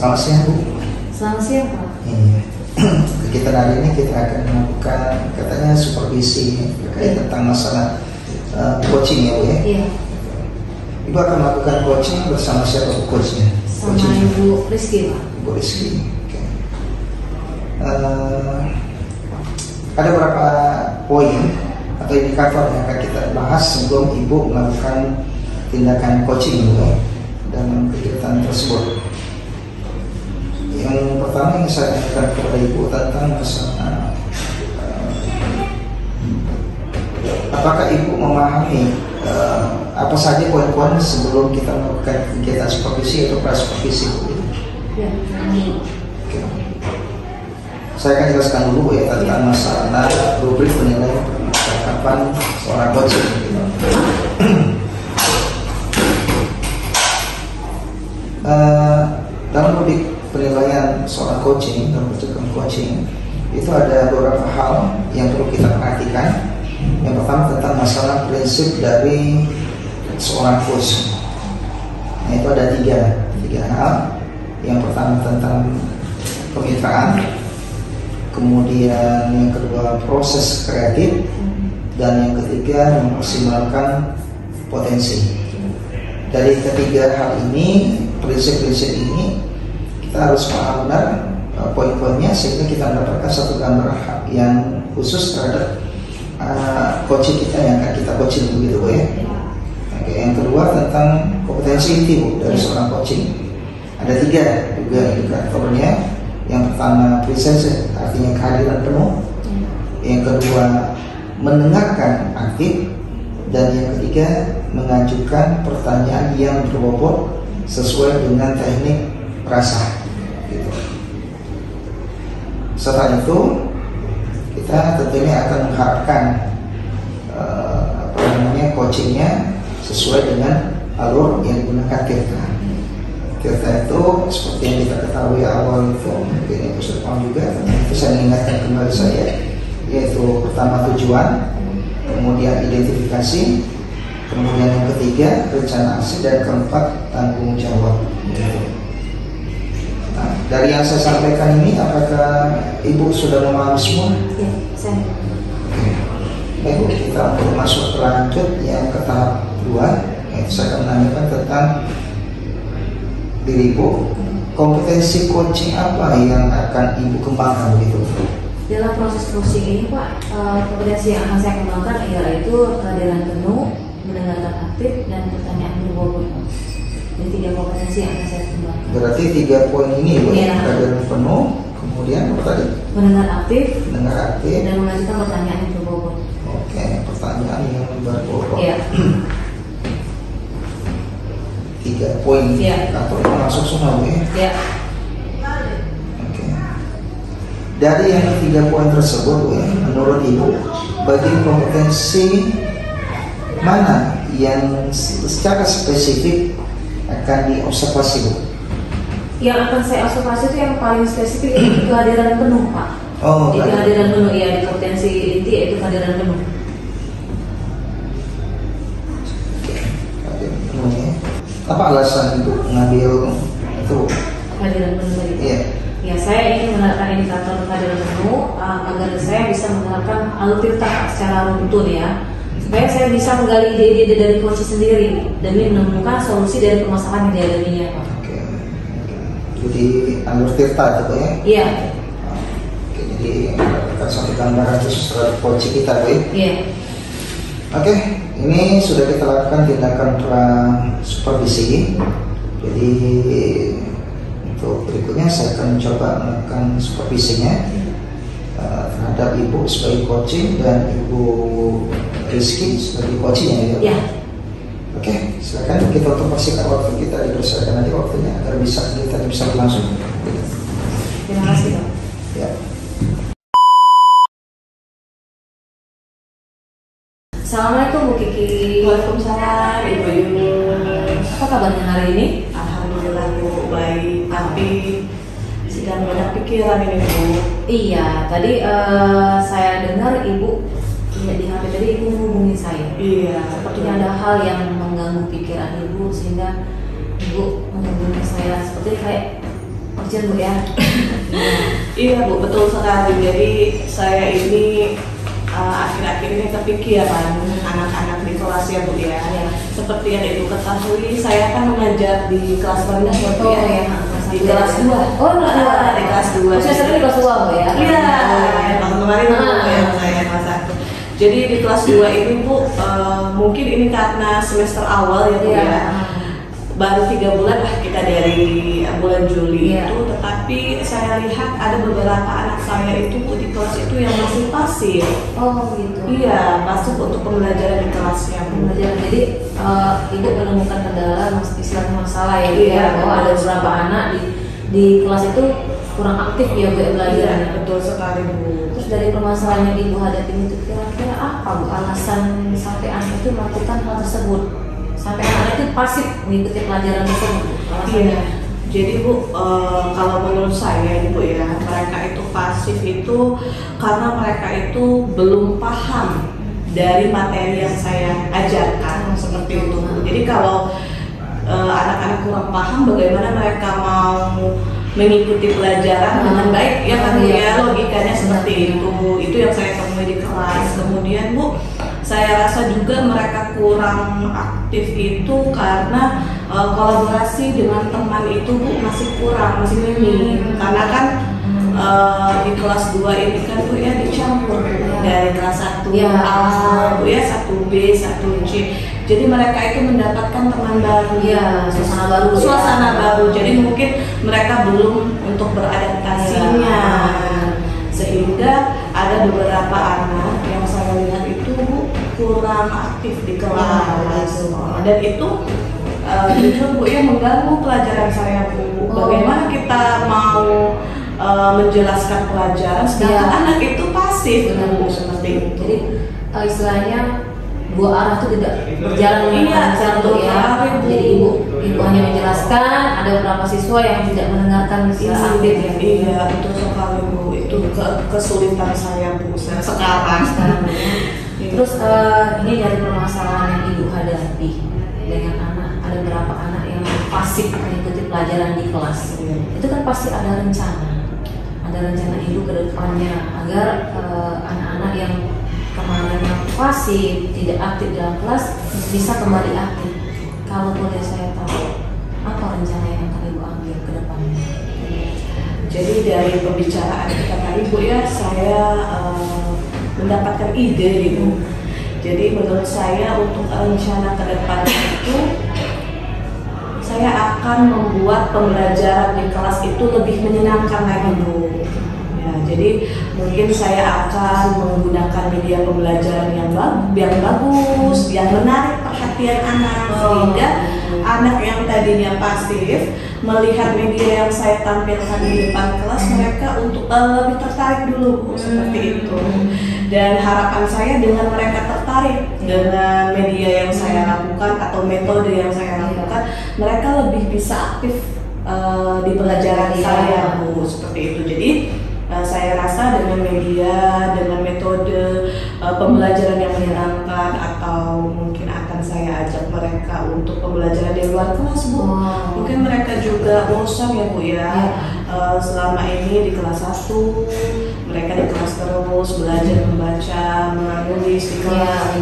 Selamat siang Bu. Selamat siang Pak. Iya. Kegiatan hari ini kita akan melakukan katanya supervisi terkait tentang masalah coaching ya Bu ya. Iya. Ibu akan melakukan coaching bersama siapa Bu coachnya? Sama Ibu Rizky Pak. Ibu Rizky. Oke. Ada beberapa poin atau indikator yang akan kita bahas sebelum Ibu melakukan tindakan coaching Bu ya, dalam kegiatan tersebut. Yang pertama yang saya tanyakan kepada Ibu tentang masalah apakah Ibu memahami apa saja poin-poin sebelum kita melakukan kegiatan supervisi atau pra-supervisi Bu? Ya. Oke. Saya akan jelaskan dulu ya tentang masalah rubrik penilaian percakapan seorang coaching. Dalam rubrik penilaian seorang coaching dalam percakapan coaching itu ada beberapa hal yang perlu kita perhatikan. Yang pertama tentang masalah prinsip dari seorang coach. Nah, itu ada tiga hal. Yang pertama tentang kemitraan, kemudian yang kedua proses kreatif, dan yang ketiga memaksimalkan potensi. Dari ketiga hal ini, prinsip-prinsip ini kita harus paham benar poin-poinnya sehingga kita mendapatkan satu gambar yang khusus terhadap coaching kita yang akan kita coaching begitu Bu ya. Oke, yang kedua tentang kompetensi inti Bu dari seorang coaching. Ada tiga juga indikatornya. Yang pertama presence, artinya kehadiran penuh. Yang kedua mendengarkan aktif, dan yang ketiga mengajukan pertanyaan yang berbobot sesuai dengan teknik rasa. Gitu. Setelah itu kita tentunya akan mengharapkan coachingnya sesuai dengan alur yang digunakan Tirta. Tirta itu seperti yang kita ketahui awal itu, mungkin itu sudah paham juga, itu saya mengingatkan kembali saya, yaitu pertama tujuan, kemudian identifikasi, kemudian yang ketiga rencana aksi, dan keempat tanggung jawab. Nah, dari yang saya sampaikan ini, apakah Ibu sudah memahami semua? Ya, saya. Baik Bu, kita untuk masuk lanjut yang ke tahap 2, yaitu saya akan menanyakan tentang diri Ibu. Kompetensi coaching apa yang akan Ibu kembangkan begitu? Dalam proses coaching ini Pak, kompetensi yang akan saya kembangkan yaitu kehadiran penuh, mendengarkan aktif, dan pertanyaan berbobot. Ini tiga kompetensi yang akan saya kembangkan. Berarti 3 poin ini Bu, ya. Kehadiran penuh, kemudian apa tadi? Mendengar aktif, dan mengajukan pertanyaan yang berbobot. Oke, pertanyaan yang berbobot. Iya. 3 poin. Iya. Atau masuk semua Bu ya? Iya. Oke. Dari yang 3 poin tersebut Bu ya, menurut Ibu bagi kompetensi mana yang secara spesifik akan diobservasi Bu? Yang akan saya observasi itu yang paling spesifik itu kehadiran penuh Pak. Oh, di kehadiran penuh ya, di kompetensi inti yaitu kehadiran penuh. Apa alasan untuk mengambil itu? Kehadiran penuh tadi. Iya. Ya, saya ingin menerapkan indikator kehadiran penuh agar saya bisa menerapkan alur Tirta secara runtun ya, supaya saya bisa menggali ide-ide dari coach sendiri demi menemukan solusi dari permasalahan yang dihadapinya Pak. Oke. Jadi alur Tirta itu ya? Iya. Oke, jadi mendapatkan satu gambaran khusus terhadap coach kita Bu ya? Iya. Oke, ini sudah kita lakukan tindakan pra-supervisi. Jadi untuk berikutnya saya akan mencoba melakukan supervisinya terhadap Ibu sebagai coaching dan Ibu Rizky sebagai coachingnya ya. Ya. Oke, silakan kita untuk persingkat waktu kita, dipersilakan nanti waktunya agar kita bisa berlangsung. Terima kasih Pak. Ya. Assalamualaikum Bu Kiki. Waalaikumsalam Ibu Yunus. Apa kabarnya hari ini? Alhamdulillah Bu, baik. Tapi sedang banyak pikiran ini Bu. Iya, tadi saya dengar Ibu di HP tadi Ibu menghubungi saya. Iya. Sepertinya ada hal yang mengganggu pikiran Ibu sehingga Ibu menghubungi saya. Seperti kayak Ijen Bu ya. Iya Bu, betul sekali. Jadi saya ini akhir-akhir ini kepikiran anak-anak di kelas ya Bu ya. Seperti yang Ibu ketahui, saya kan mengajar di kelas rendah ya Bu ya. Di kelas 2. Oh, enggak. Di kelas 2. Saya sering di kelas 2 Bu ya. Iya, tahun kemarin Bu yang saya kelas 1. Jadi di kelas 2 ini Bu, mungkin ini karena semester awal ya Bu ya. Baru 3 bulan lah kita dari bulan Juli itu, tetapi saya lihat ada beberapa anak saya itu Bu di kelas itu yang masih pasif. Oh gitu. Iya, pasif untuk pembelajaran di kelasnya Bu. Jadi Ibu menemukan kendala, istilahnya masalah ya Bu ya, bahwa ada beberapa anak di kelas itu kurang aktif ya Bu belajar. Betul sekali Bu. Terus dari permasalahan yang Ibu hadapi itu kira-kira apa Bu alasan sampai anak itu melakukan hal tersebut? Sampai anak itu pasif mengikuti pelajaran tersebut. Iya. Jadi Bu, kalau menurut saya Bu ya, mereka itu pasif itu karena mereka itu belum paham dari materi yang saya ajarkan seperti itu Bu. Jadi kalau anak-anak kurang paham, bagaimana mereka mau mengikuti pelajaran dengan baik ya kan Bu ya, logikanya seperti itu. Itu yang saya temui di kelas. Kemudian Bu, saya rasa juga mereka kurang aktif itu karena kolaborasi dengan teman itu Bu masih kurang, masih minim. Karena kan di kelas 2 ini kan Bu ya dicampur dari kelas 1 A Bu ya, 1B, 1C. Jadi mereka itu mendapatkan teman baru, suasana baru. Jadi mungkin mereka belum untuk beradaptasinya. Sehingga ada beberapa anak yang saya lihat itu Bu kurang aktif di kelas, dan itu jujur Bu ya mengganggu pelajaran saya Bu. Bagaimana kita mau menjelaskan pelajaran sedangkan anak itu pasif Bu, seperti itu. Jadi istilahnya dua arah itu tidak berjalan dengan lancar Bu ya. Jadi ibu hanya menjelaskan, ada beberapa siswa yang tidak mendengarkan secara aktif ya. Iya betul sekali Bu, itu kesulitan saya Bu sekarang. Terus ini dari permasalahan yang Ibu hadapi dengan anak, ada beberapa anak yang pasif mengikuti pelajaran di kelas. Itu kan pasti ada rencana Ibu ke depannya agar anak-anak yang kemarin pasif, tidak aktif dalam kelas bisa kembali aktif. Kalau boleh saya tahu, apa rencana yang akan Ibu ambil ke depannya? Jadi dari pembicaraan kita tadi Bu ya, saya mendapatkan ide gitu. Jadi menurut saya untuk rencana ke depan itu, saya akan membuat pembelajaran di kelas itu lebih menyenangkan lagi Bu. Ya, jadi mungkin saya akan menggunakan media pembelajaran yang bagus, yang menarik perhatian anak, sehingga anak yang tadinya pasif melihat media yang saya tampilkan di depan kelas, mereka untuk lebih tertarik dulu Bu, seperti itu. Dan harapan saya dengan mereka tertarik dengan media yang saya lakukan atau metode yang saya lakukan, mereka lebih bisa aktif di pelajaran saya Bu, seperti itu. Jadi saya rasa dengan media, dengan metode pembelajaran yang menyenangkan, atau mungkin akan saya ajak mereka untuk pembelajaran di luar kelas Bu. Mungkin mereka juga bosan ya Bu ya. Selama ini di kelas 1 mereka di kelas terus belajar membaca, menulis di kelas.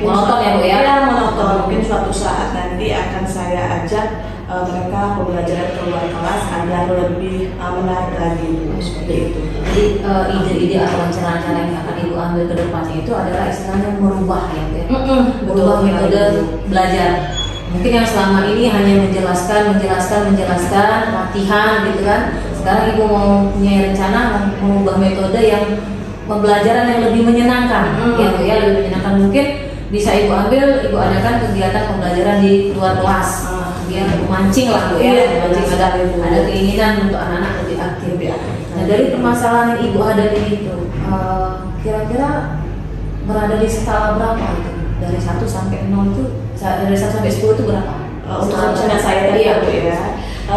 Monoton ya Bu ya? Ya monoton. Mungkin suatu saat nanti akan saya ajak mereka pembelajaran ke luar kelas agar lebih menarik lagi Bu, seperti itu. Jadi ide-ide atau rencana-rencana yang akan Ibu ambil ke depannya itu adalah istilahnya merubah ya Bu ya? Merubah metode belajar. Mungkin yang selama ini hanya menjelaskan, latihan gitu kan. Sekarang Ibu mau punya rencana mengubah metode yang pembelajaran yang lebih menyenangkan, ya Bu ya, lebih menyenangkan. Mungkin bisa Ibu ambil, Ibu adakan kegiatan pembelajaran di luar kelas, biar mancing lah Bu ya, mancing ada keinginan untuk anak-anak lebih aktif. Nah dari permasalahan yang Ibu hadapi itu, kira-kira berada di skala berapa itu? Dari 1 sampai 0 itu, dari 1 sampai 10 itu berapa? Untuk rencana saya tadi ya Bu ya.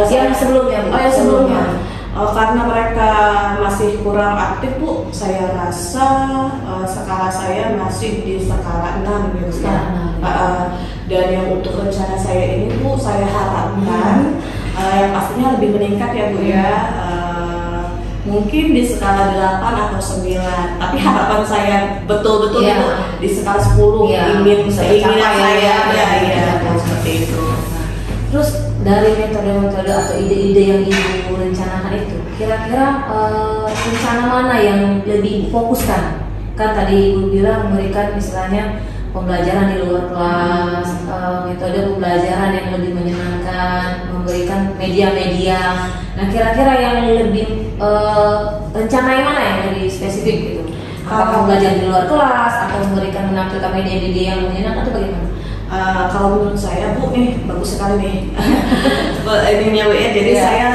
Yang sebelumnya Bu? Oh yang sebelumnya. Karena mereka masih kurang aktif Bu, saya rasa skala saya masih di skala 6 gitu ya. Dan yang untuk rencana saya ini Bu, saya harapkan yang pastinya lebih meningkat ya Bu ya. Mungkin di skala 8 atau 9, tapi harapan saya betul-betul itu di skala 10 ingin keinginan saya seperti itu. Terus dari metode-metode atau ide-ide yang Ibu rencanakan itu, kira-kira rencana mana yang lebih fokuskan? Kan tadi Ibu bilang memberikan istilahnya pembelajaran di luar kelas, metode pembelajaran yang lebih menyenangkan, memberikan media-media. Nah, kira-kira yang lebih rencana yang mana yang lebih spesifik gitu? Apakah pembelajaran di luar kelas atau memberikan menampilkan media-media yang menyenangkan atau bagaimana? Kalau menurut saya Bu nih bagus sekali nih ininya Bu ya. Jadi saya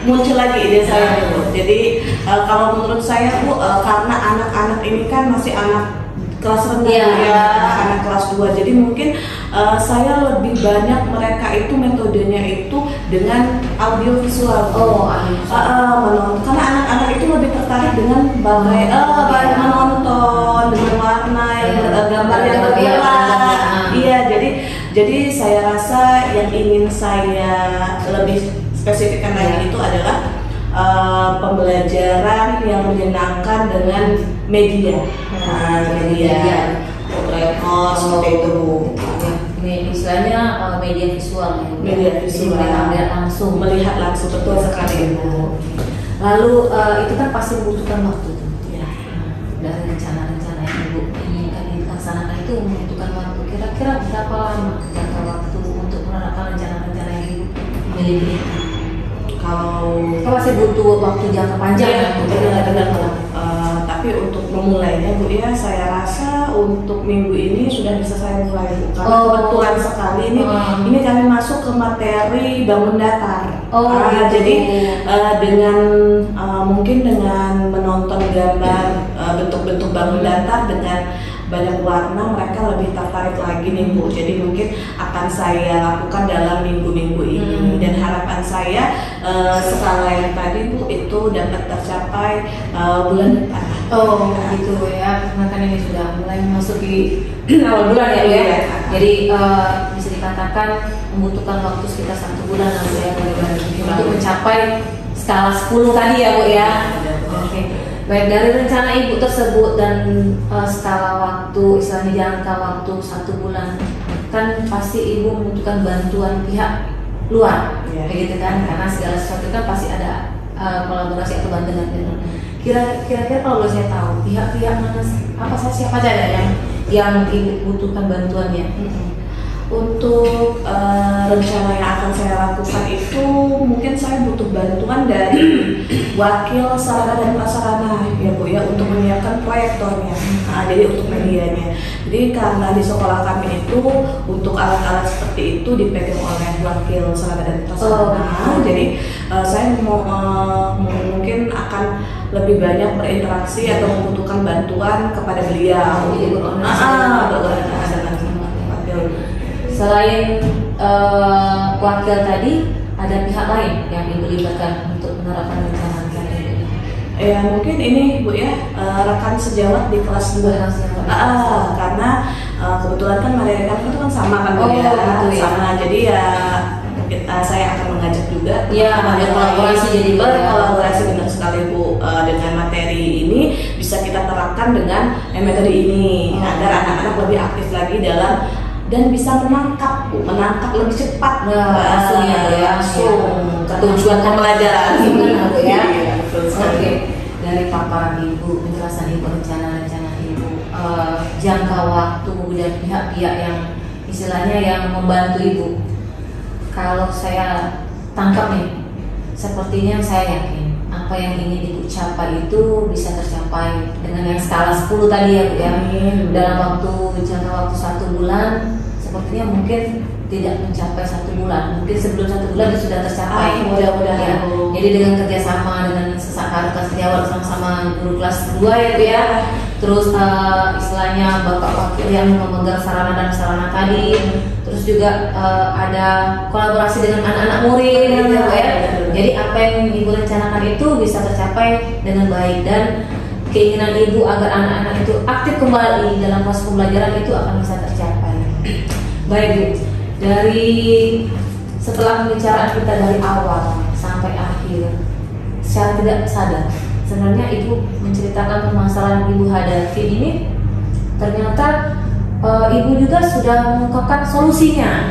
muncul lagi ide saya Bu. Jadi kalau menurut saya Bu, karena anak-anak ini kan masih anak kelas rendah anak kelas 2. Jadi mungkin saya lebih banyak mereka itu metodenya itu dengan audiovisual. Menonton. Karena anak-anak itu lebih tertarik dengan menonton dengan warna yang gambar yang berbeda. Iya, jadi saya rasa yang ingin saya lebih spesifikkan lagi itu adalah pembelajaran yang menyenangkan dengan media, rekor seperti itu. Istilahnya media visual, melihat langsung betul sekali Bu. Lalu itu kan pasti membutuhkan waktu tuh. Dari rencana-rencana yang Ibu inginkan dilaksanakan itu membutuhkan waktu. Kira-kira berapa lama jangka waktu untuk menerapkan rencana-rencana yang Ibu miliki? Kalau masih butuh waktu jangka panjang tapi untuk memulainya Bu ya, saya rasa untuk minggu ini sudah bisa saya mulai Bu. Karena kebetulan sekali ini kami masuk ke materi bangun datar. Jadi dengan mungkin dengan menonton gambar bentuk-bentuk bangun datar dengan banyak warna, mereka lebih tertarik lagi nih Bu. Jadi mungkin akan saya lakukan dalam minggu-minggu ini. Dan harapan saya skala yang tadi Bu itu dapat tercapai bulan depan. Gitu ya, karena kan ini sudah mulai memasuki awal bulan ya. Jadi bisa dikatakan membutuhkan waktu sekitar 1 bulan untuk mencapai skala 10 tadi ya Bu ya. Baik, dari rencana Ibu tersebut dan skala waktu, istilahnya jangka waktu 1 bulan, kan pasti Ibu membutuhkan bantuan pihak luar, begitu kan? Karena segala sesuatu kan pasti ada kolaborasi atau bantuan. Kira-kira kalau boleh saya tahu pihak-pihak mana, siapa saja yang Ibu butuhkan bantuannya? Untuk rencana yang akan saya lakukan itu mungkin saya butuh bantuan dari wakil sarana dan prasarana ya Bu ya, untuk menyiapkan proyektornya. Jadi untuk medianya. Jadi karena di sekolah kami itu untuk alat-alat seperti itu dipegang oleh wakil sarana dan prasarana. Jadi saya mungkin akan lebih banyak berinteraksi atau membutuhkan bantuan kepada beliau. Selain wakil tadi, ada pihak lain yang Ibu libatkan untuk menerapkan rencana-rencana ini? Ya mungkin ini Bu ya, rekan sejawat di kelas 2. Karena kebetulan kan materi kami itu kan sama kan Bu ya, sama. Jadi ya saya akan mengajak juga berkolaborasi benar sekali Bu, dengan materi ini bisa kita terapkan dengan metode ini agar anak-anak lebih aktif lagi dan bisa menangkap lebih cepat langsung ke tujuan pembelajaran ya. Oke, dari paparan Ibu, penjelasan Ibu, rencana-rencana Ibu, jangka waktu dan pihak-pihak yang istilahnya yang membantu Ibu, kalau saya tangkap nih, sepertinya saya yakin apa yang ingin Ibu capai itu bisa tercapai dengan yang skala 10 tadi ya Bu ya. Dalam jangka waktu 1 bulan sepertinya mungkin tidak mencapai 1 bulan, mungkin sebelum 1 bulan sudah tercapai. Mudah-mudahan. Jadi dengan kerjasama dengan rekan sejawat sama guru kelas 2 ya Bu ya. Terus istilahnya bapak wakil yang memegang sarana dan sarana tadi. Terus juga ada kolaborasi dengan anak-anak murid gitu ya Bu ya. Jadi apa yang Ibu rencanakan itu bisa tercapai dengan baik, dan keinginan Ibu agar anak-anak itu aktif kembali dalam proses pembelajaran itu akan bisa tercapai. Baik Bu, dari setelah pembicaraan kita dari awal sampai akhir, secara tidak sadar sebenarnya ibu menceritakan permasalahan ibu hadapi ini, ternyata ibu juga sudah mengungkapkan solusinya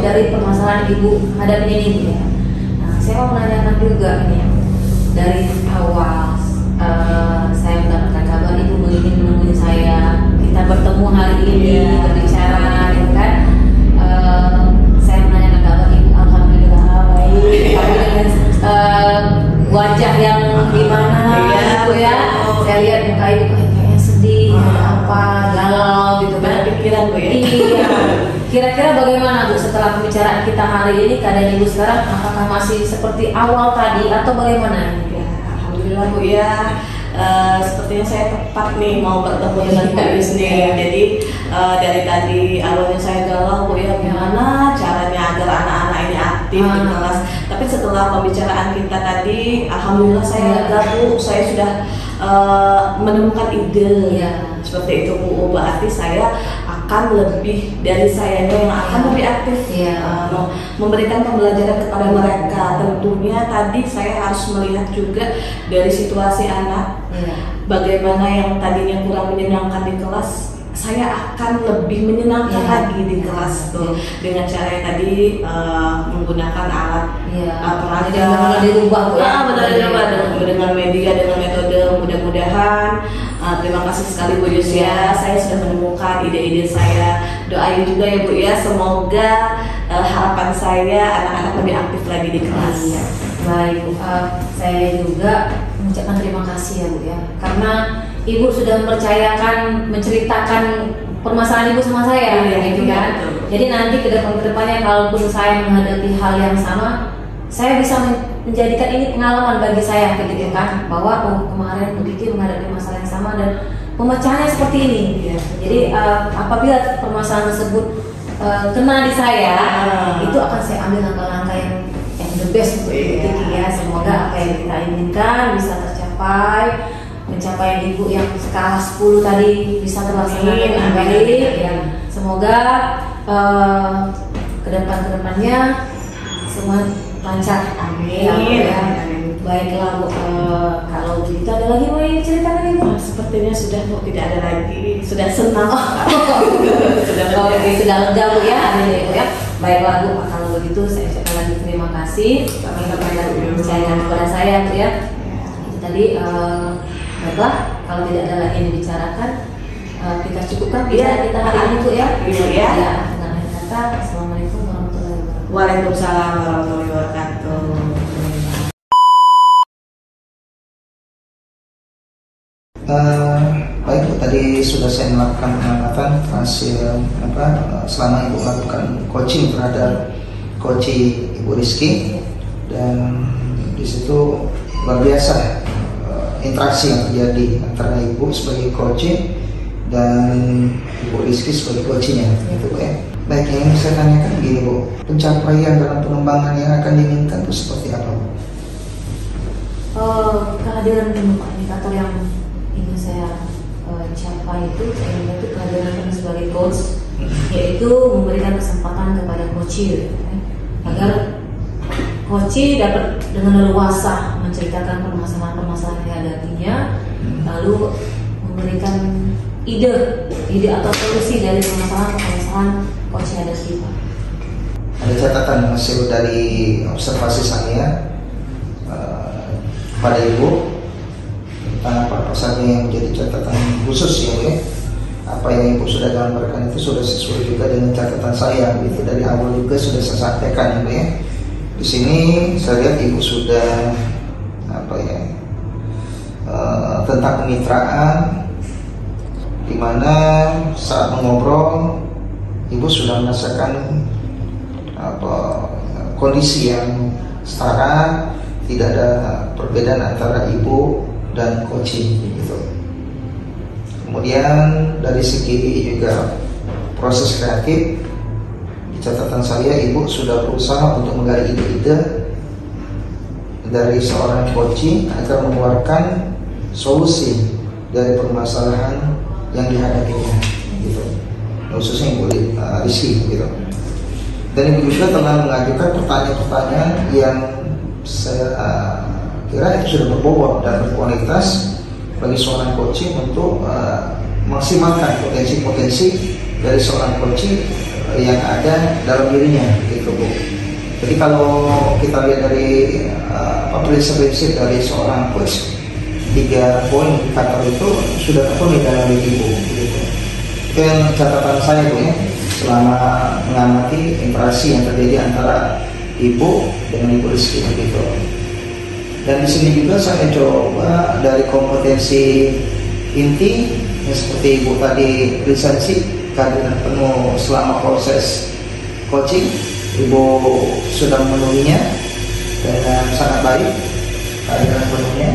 dari permasalahan ibu hadapi ini ya. Nah, saya mau menanyakan juga ini dari awal saya mendapatkan kabar ibu ingin menemui saya, kita bertemu hari ini berbicara, ya kan? Saya menanyakan kabar ibu, alhamdulillah baik. Tapi dengan wajah yang gimana, ibu ya? Saya lihat muka ibu kayaknya sedih, ada apa, galau gitu kan? Pikiran bu ya. Iya. Kira-kira bagaimana Bu setelah pembicaraan kita hari ini, keadaan ibu sekarang apakah masih seperti awal tadi atau bagaimana? Alhamdulillah Bu ya, sepertinya saya tepat nih mau bertemu dengan Bu Yus nih. Jadi dari tadi awalnya saya galau Bu ya, gimana caranya agar anak-anak ini aktif di kelas. Tapi setelah pembicaraan kita tadi, alhamdulillah saya lega Bu, saya sudah menemukan ide seperti itu Bu. Berarti saya akan lebih dari sayanya yang akan lebih aktif memberikan pembelajaran kepada mereka. Tentunya tadi saya harus melihat juga dari situasi anak, bagaimana yang tadinya kurang menyenangkan di kelas, saya akan lebih menyenangkan lagi di kelas tuh dengan cara yang tadi menggunakan alat peraga, dengan media, dengan metode. Mudah-mudahan terima kasih sekali Bu Yus ya, saya sudah menemukan ide-ide saya. Doain juga ya Bu ya, semoga harapan saya anak-anak lebih aktif lagi di kelas. Baik Bu, saya juga mengucapkan terima kasih ya Bu ya, karena Ibu sudah mempercayakan menceritakan permasalahan Ibu sama saya, gitu kan. Jadi nanti ke depannya kalaupun saya menghadapi hal yang sama, saya bisa menjadikan ini pengalaman bagi saya, gitu kan, bahwa kemarin Bu Kiki menghadapi masalah yang sama dan pemecahannya seperti ini. Jadi apabila permasalahan tersebut kena di saya, itu akan saya ambil langkah-langkah yang the best untuk Bu Kiki ya. Semoga apa yang kita inginkan bisa tercapai. Pencapaian Ibu yang skala 10 tadi bisa terlaksana dengan baik ya. Semoga kedepannya semua lancar. Amin. Ya. Baiklah Bu, kalau begitu ada lagi mau yang ceritakan Ibu? Sepertinya sudah Bu, tidak ada lagi. Sudah senang. Sudah lega Bu ya hari ini Bu ya. Baiklah Bu, kalau begitu saya ucapkan lagi terima kasih kepada percayaan kepada saya Bu ya. Itu tadi. Baiklah, kalau tidak ada lagi yang dibicarakan, kita cukupkan bicara kita hari ini Bu ya. Iya. Dengan akhir kata, Assalamualaikum warahmatullahi wabarakatuh. Waalaikumsalam warahmatullahi wabarakatuh. Baik Bu, tadi sudah saya melakukan pengamatan hasil selama Ibu melakukan coaching terhadap coaching Ibu Rizky, dan di situ luar biasa interaksi yang terjadi antara Ibu sebagai coaching dan Ibu Rizky sebagai coachingnya, gitu Bu ya. Baik, yang saya tanyakan begini Bu, pencapaian dalam pengembangan yang akan diinginkan itu seperti apa Bu? Kehadiran indikator yang ingin saya capai itu, kehadiran sebagai coach, yaitu memberikan kesempatan kepada coaching agar coaching dapat dengan leluasa menceritakan permasalahan-permasalahan yang dihadapinya, lalu memberikan ide atau solusi dari permasalahan coaching yang hadapi. Ada catatan hasil dari observasi saya pada Ibu tentang apa saja yang menjadi catatan khusus ya Bu ya. Apa yang Ibu sudah gambarkan itu sudah sesuai juga dengan catatan saya, itu dari awal juga sudah saya sampaikan ya Bu ya. Di sini saya lihat Ibu sudah tentang kemitraan, di mana saat mengobrol Ibu sudah merasakan kondisi yang setara, tidak ada perbedaan antara Ibu dan coaching gitu. Kemudian dari segi juga proses kreatif, di catatan saya Ibu sudah berusaha untuk menggali ide-ide dari seorang coaching agar mengeluarkan solusi dari permasalahan yang dihadapinya gitu, khususnya Ibu Rizky gitu. Dan Ibu juga telah mengajukan pertanyaan-pertanyaan yang saya kira itu sudah berbobot dan berkualitas bagi seorang coaching untuk maksimalkan potensi-potensi dari seorang coaching yang ada dalam dirinya, gitu Bu. Jadi kalau kita lihat dari prinsip-prinsip dari seorang coach, 3 poin indikator itu sudah terpenuhi dalam diri Ibu, gitu. Itu yang catatan saya Bu ya, selama mengamati interaksi yang terjadi antara Ibu dengan Ibu Rizky, gitu. Dan di sini juga saya coba dari kompetensi inti yang seperti Ibu tadi lisensi kehadiran penuh selama proses coaching, Ibu sudah memenuhinya dengan sangat baik, kehadiran penuhnya.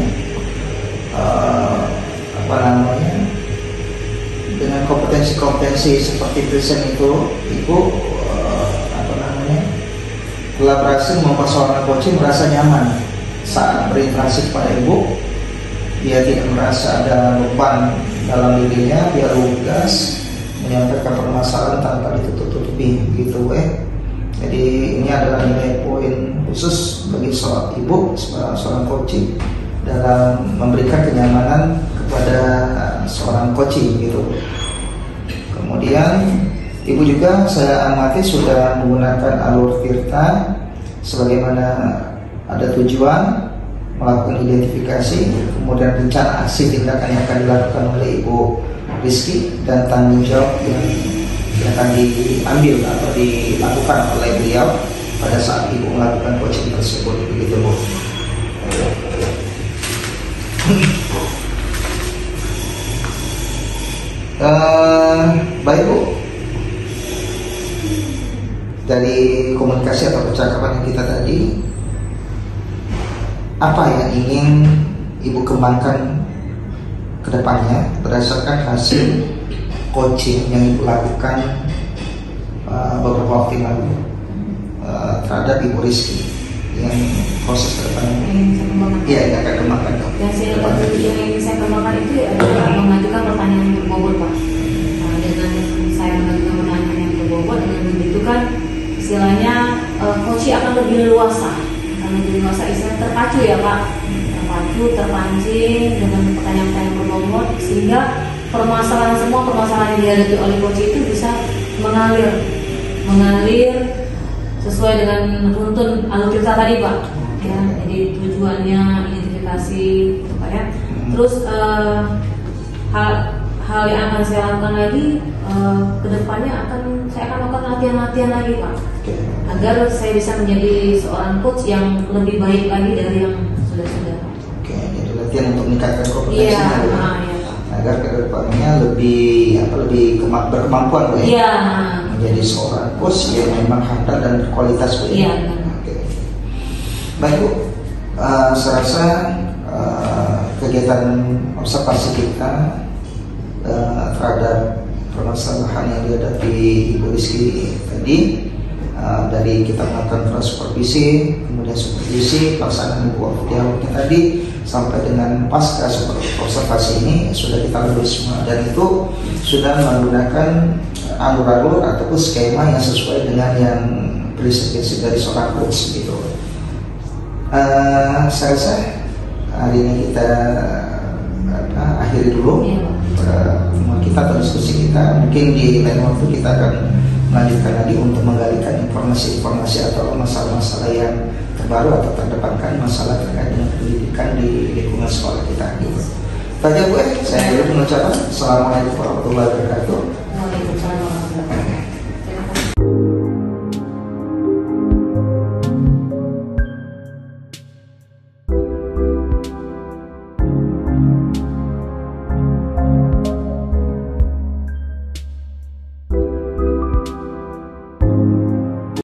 Dengan kompetensi-kompetensi seperti present itu, Ibu telah berhasil membuat seorang coaching merasa nyaman saat berinteraksi kepada Ibu. Dia tidak merasa ada beban dalam dirinya, dia lugas menyampaikan permasalahan tanpa ditutup-tutupi, gitu Jadi ini adalah nilai poin khusus bagi seorang Ibu, seorang coaching dalam memberikan kenyamanan kepada seorang coaching, gitu. Kemudian Ibu juga saya amati sudah menggunakan alur Tirta sebagaimana ada tujuan, melakukan identifikasi, kemudian rencana aksi tindakan yang akan dilakukan oleh Ibu Rizky dan tanggung jawab yang akan diambil atau dilakukan oleh beliau pada saat Ibu melakukan coaching tersebut, begitu Bu. Baik Bu, dari komunikasi atau percakapan yang kita tadi, apa yang ingin Ibu kembangkan ke depannya berdasarkan hasil coaching yang Ibu lakukan beberapa waktu lalu terhadap Ibu Rizky, yang proses ke depannya? Iya, yang akan kembangkan. Yang ingin saya kembangkan itu adalah mengajukan pertanyaan yang berbobot Pak. Dengan saya mengajukan pertanyaan yang berbobot, dengan begitu kan istilahnya coaching akan lebih leluasa, istilah terpacu ya Pak, terpancing dengan pertanyaan-pertanyaan berbobot, sehingga semua permasalahan yang dihadapi oleh coach itu bisa mengalir sesuai dengan runtun alur Tirta tadi Pak. Ya, jadi tujuannya identifikasi, gitu Pak ya. Terus hal yang akan saya lakukan lagi kedepannya saya akan melakukan latihan-latihan lagi Pak, agar saya bisa menjadi seorang coach yang lebih baik lagi dari yang sudah. Oke, jadi latihan untuk meningkatkan kompetensinya. Iya, agar kedepannya lebih berkemampuan Bu ya. Menjadi seorang coach yang memang handal dan berkualitas Bu ya. Oke. Baik Bu, saya rasa kegiatan observasi kita terhadap permasalahan yang dihadapi Ibu Rizky tadi, dari kita melakukan supervisi, kemudian supervisi, pelaksanaan Ibu dialognya tadi, sampai dengan pasca observasi ini sudah kita lalui semua, dan itu sudah menggunakan alur-alur ataupun skema yang sesuai dengan yang prinsip-prinsip dari seorang coach, gitu. Saya rasa hari ini kita akhiri dulu pertemuan kita atau diskusi kita. Mungkin di lain waktu kita akan melanjutkan lagi untuk menggalikan informasi-informasi atau masalah-masalah yang terbaru atau terdepankan, masalah terkait dengan pendidikan di lingkungan sekolah kita, gitu. Saja Bu, saya dulu mengucapkan Assalamualaikum warahmatullahi wabarakatuh.